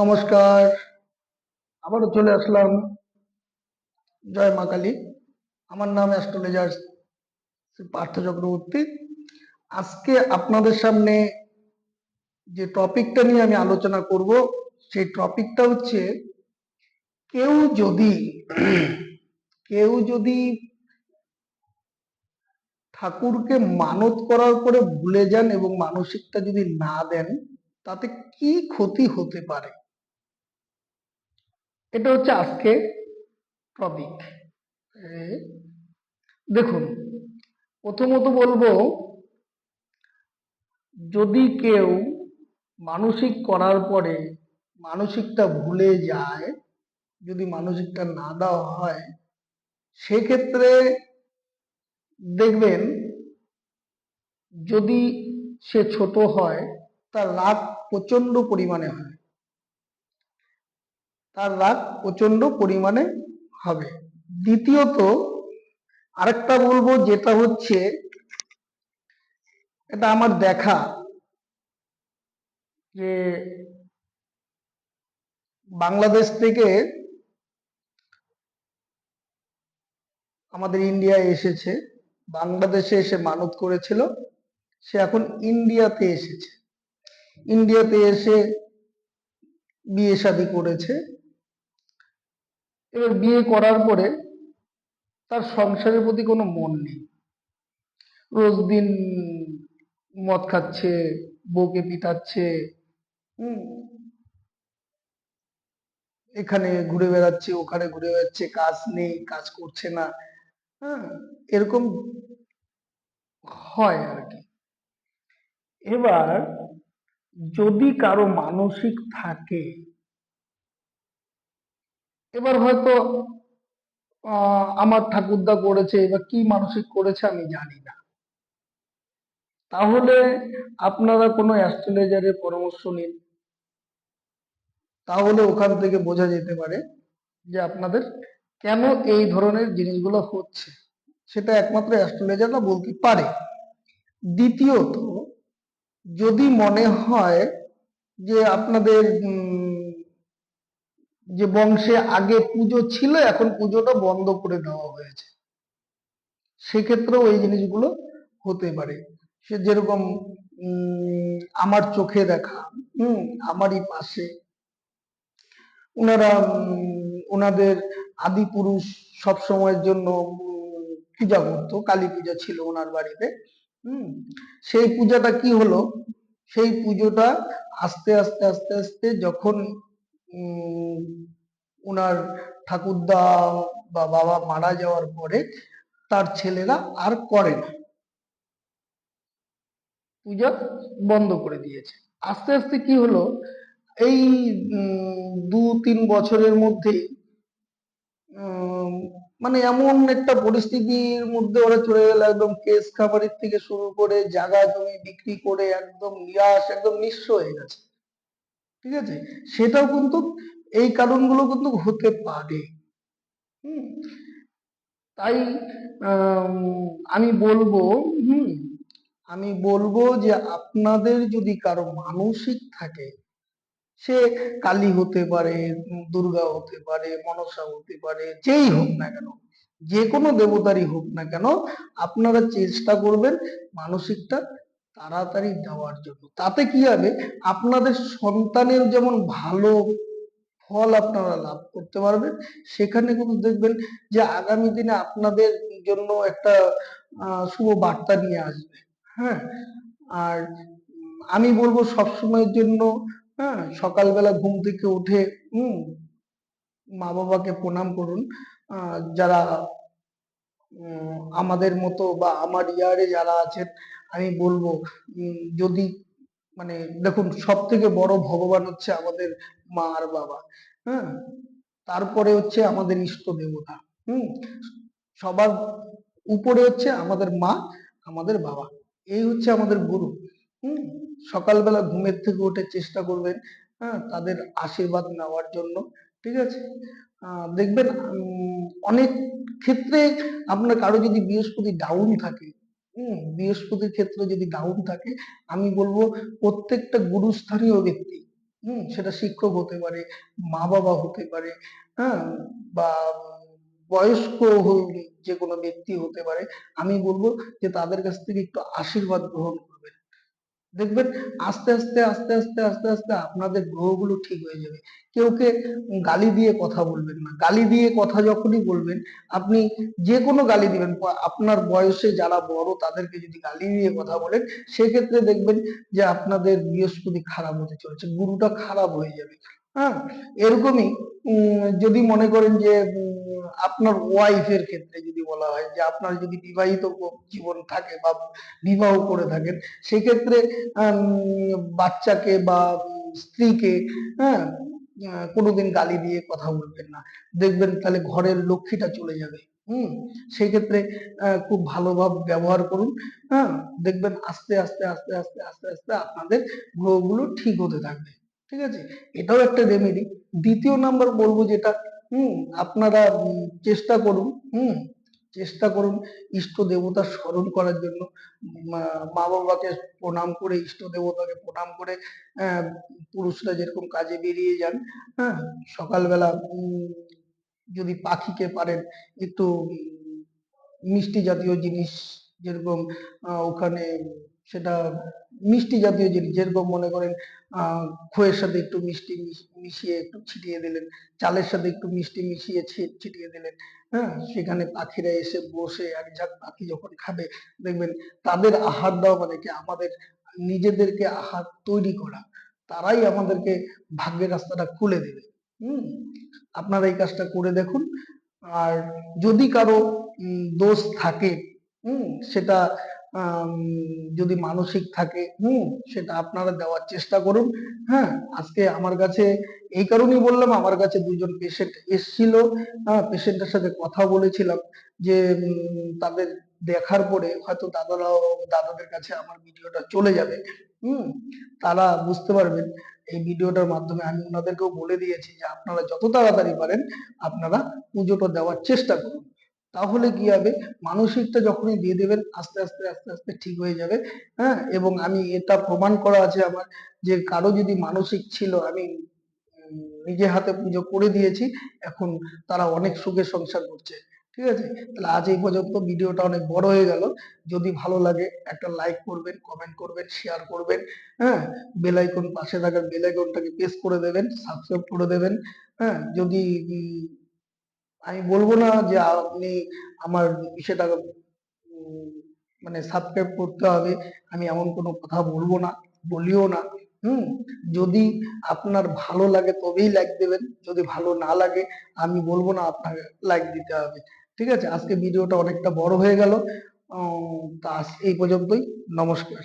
নমস্কার। আবারও চলে আসলাম। জয় মা কালী। আমার নাম অ্যাস্ট্রোলজার শ্রী পার্থ চক্রবর্তী। আজকে আপনাদের সামনে যে টপিকটা নিয়ে আমি আলোচনা করব, সেই টপিকটা হচ্ছে কেউ যদি কেউ যদি ঠাকুরকে মানত করার পরে ভুলে যান এবং মানসিকটা যদি না দেন, তাতে কি ক্ষতি হতে পারে, এটা হচ্ছে আজকে টপিক। দেখুন, প্রথমত বলবো, যদি কেউ মানসিক করার পরে মানসিকটা ভুলে যায়, যদি মানসিকটা না দেওয়া হয়, সেক্ষেত্রে দেখবেন যদি সে ছোট হয়, তার রাগ প্রচন্ড পরিমাণে হয়, তার রাগ প্রচন্ড পরিমাণে হবে। দ্বিতীয়ত আরেকটা বলবো, যেটা হচ্ছে, এটা আমার দেখা, যে বাংলাদেশ থেকে আমাদের ইন্ডিয়ায় এসেছে, বাংলাদেশে এসে মানত করেছিল, সে এখন ইন্ডিয়াতে এসেছে, ইন্ডিয়াতে এসে বিয়ে শাদী করেছে। এবার বিয়ে করার পরে তার সংসারের প্রতি কোনো মন নেই, রোজ দিন মদ খাচ্ছে, বউকে পিটাচ্ছে, হম এখানে ঘুরে বেড়াচ্ছে, ওখানে ঘুরে বেড়াচ্ছে, কাজ নেই, কাজ করছে না, হ্যাঁ, এরকম হয় আর কি। এবার যদি কারো মানসিক থাকে, এবার হয়তো আমার ঠাকুরদা করেছে, এবার কি মানসিক করেছে আমি জানি না, তাহলে আপনারা কোনো অ্যাস্ট্রোলজারের পরামর্শ নিন, তাহলে ওখান থেকে বোঝা যেতে পারে যে আপনাদের কেন এই ধরনের জিনিসগুলো হচ্ছে, সেটা একমাত্র অ্যাস্ট্রোলজাররা বলতে পারে। দ্বিতীয়ত, যদি মনে হয় যে আপনাদের যে বংশে আগে পুজো ছিল, এখন পুজোটা বন্ধ করে দেওয়া হয়েছে, সেক্ষেত্রেও এই জিনিসগুলো হতে পারে। সে যেরকম আমার চোখে দেখা, আমারই পাশে ওনারা ওনাদের আদি পুরুষ সব সময়ের জন্য পূজা করতো, কালী পূজা ছিল ওনার বাড়িতে। সেই পূজাটা কি হলো, সেই পুজোটা আস্তে আস্তে আস্তে আস্তে যখন ওনার ঠাকুরদা বা বাবা মারা যাওয়ার পরে তার ছেলেরা আর করে না, পূজা বন্ধ করে দিয়েছে। আস্তে আস্তে কি হলো, এই 2-3 বছরের মধ্যেই মানে এমন একটা পরিস্থিতির মধ্যে ওরা চলে গেল, একদম কেস খাবারের থেকে শুরু করে জায়গা জমি বিক্রি করে একদম নিরাশ, একদম নিঃস্ব হয়ে গেছে। ঠিক আছে, সেটাও কিন্তু এই কারণগুলো কিন্তু হতে পারে। হুম তাই আমি বলবো, হুম আমি বলবো যে আপনাদের যদি কারো মানসিক থাকে, সে কালী হতে পারে, দুর্গা হতে পারে, মনসা হতে পারে, যেই হোক না কেন, যে কোনো দেবতারই হোক না কেন, আপনারা চেষ্টা করবেন মানসিকটা তাড়াতাড়ি দেওয়ার জন্য। তাতে কি হবে, আপনাদের সন্তানের যেমন ভালো ফল আপনারা লাভ করতে পারবেন, সেখানে কিন্তু দেখবেন যে আগামী দিনে আপনাদের জন্য একটা শুভ বার্তা নিয়ে আসবে। হ্যাঁ, আর আমি বলবো সবসময়ের জন্য, হ্যাঁ, সকালবেলা ঘুম থেকে উঠে মা বাবাকে প্রণাম করুন। যারা আমাদের মতো বা আমার ইয়ারে যারা আছেন, আমি বলবো যদি মানে দেখুন, সব থেকে বড় ভগবান হচ্ছে আমাদের মা আর বাবা। হ্যাঁ, তারপরে হচ্ছে আমাদের ইষ্ট দেবতা। হুম সবার উপরে হচ্ছে আমাদের মা, আমাদের বাবা, এই হচ্ছে আমাদের গুরু। হুম সকালবেলা ঘুমের থেকে উঠে চেষ্টা করবেন, হ্যাঁ, তাদের আশীর্বাদ নেওয়ার জন্য। ঠিক আছে, দেখবেন অনেক ক্ষেত্রে আপনার কারো যদি বৃহস্পতি ডাউন থাকে, বৃহস্পতির ক্ষেত্রে যদি ডাউন থাকে, আমি বলবো প্রত্যেকটা গুরুস্থানীয় ব্যক্তি, সেটা শিক্ষক হতে পারে, মা বাবা হতে পারে, হ্যাঁ, বা বয়স্ক যে কোনো ব্যক্তি হতে পারে। আমি বলবো যে তাদের কাছ থেকে একটু আশীর্বাদ গ্রহণ করবেন। দেখবেন আস্তে আস্তে আস্তে আস্তে আস্তে আস্তে আপনাদের গ্রহগুলো ঠিক হয়ে যাবে। কেউকে গালি দিয়ে কথা বলবেন না। গালি দিয়ে কথা যখনই বলবেন, আপনি যে কোনো গালি দিবেন, আপনার বয়সে যারা বড় তাদেরকে যদি গালি দিয়ে কথা বলেন, সেক্ষেত্রে দেখবেন যে আপনাদের বৃহস্পতি খারাপ হতে চলেছে, গুরুটা খারাপ হয়ে যাবে। হ্যাঁ, এরকমই যদি মনে করেন যে আপনার ওয়াইফের ক্ষেত্রে যদি বলা হয় যে আপনার যদি বিবাহিত জীবন থাকে বা বিবাহ করে থাকেন, সেক্ষেত্রে বাচ্চাকে বা স্ত্রীকে, হ্যাঁ, কোনোদিন গালি দিয়ে কথা বলবেন না। দেখবেন তাহলে ঘরের লক্ষ্মীটা চলে যাবে। সেই ক্ষেত্রে খুব ভালোভাবে ব্যবহার করুন। হ্যাঁ, দেখবেন আস্তে আস্তে আস্তে আস্তে আস্তে আস্তে আপনাদের গ্রহগুলো ঠিক হতে থাকবে। ঠিক আছে, এটাও একটা রেমেডি। দ্বিতীয় নাম্বার বলবো যেটা, হুম আপনারা চেষ্টা করুন, চেষ্টা করুন ইষ্ট দেবতার স্মরণ করার জন্য। মা বাবাকে প্রণাম করে, ইষ্ট দেবতাকে প্রণাম করে, আহ, পুরুষরা যেরকম কাজে বেরিয়ে যান, হ্যাঁ, সকালবেলা যদি পাখিকে পারেন একটু মিষ্টি জাতীয় জিনিস, যেরকম ওখানে সেটা মিষ্টি জাতীয় জিনিস, যেরকম মনে করেন খইয়ের সাথে একটু মিষ্টি মিশিয়ে একটু ছিটিয়ে দিলেন, চালের সাথে একটু মিষ্টি মিশিয়ে ছিটিয়ে দিলেন। হ্যাঁ, সেখানে পাখিরা এসে বসে এক ঝাঁক পাখি যখন খাবে, দেখবেন তাদের আহার দেওয়া মানে কি আমাদের নিজেদেরকে আহার তৈরি করা। তারাই আমাদেরকে ভাগ্যের রাস্তাটা খুলে দেবে। হম আপনারা এই কাজটা করে দেখুন। আর যদি কারো দোষ থাকে, সেটা আম, যদি মানসিক থাকে, সেটা আপনারা দেওয়ার চেষ্টা করুন। হ্যাঁ, আজকে আমার কাছে এই কারণেই বললাম, আমার কাছে দুজন পেশেন্ট এসেছিল। পেশেন্টের সাথে কথা বলেছিলাম যে তাদের দেখার পরে হয়তো দাদাদের কাছে আমার ভিডিওটা চলে যাবে। হুম তারা বুঝতে পারবেন। এই ভিডিওটার মাধ্যমে আমি ওনাদেরকেও বলে দিয়েছি যে আপনারা যত তাড়াতাড়ি পারেন আপনারা পুজোটা দেওয়ার চেষ্টা করুন। তাহলে কি হবে, মানসিকটা যখনই দিয়ে দেবেন আস্তে আস্তে আস্তে আস্তে ঠিক হয়ে যাবে। হ্যাঁ, এবং আমি এটা প্রমাণ করা আছে আমার, যে কারো যদি মানসিক ছিল, আমি নিজে হাতে পুজো করে দিয়েছি, এখন তারা অনেক সুখে সংসার করছে। ঠিক আছে, তাহলে আজ এই পর্যন্ত। ভিডিওটা অনেক বড় হয়ে গেল। যদি ভালো লাগে একটা লাইক করবেন, কমেন্ট করবেন, শেয়ার করবেন। হ্যাঁ, বেল আইকন, পাশে থাকা বেল আইকনটাকে প্রেস করে দেবেন, সাবস্ক্রাইব করে দেবেন। হ্যাঁ, যদি আমি বলবো না যে আপনি আমার সেটা উম, মানে সাবস্ক্রাইব করতে হবে, আমি এমন কোনো কথা বলবো না, বলিও না। হুম যদি আপনার ভালো লাগে তবেই লাইক দেবেন, যদি ভালো না লাগে আমি বলবো না আপনাকে লাইক দিতে হবে। ঠিক আছে, আজকে ভিডিওটা অনেকটা বড় হয়ে গেল। তা আজ এই পর্যন্তই। নমস্কার।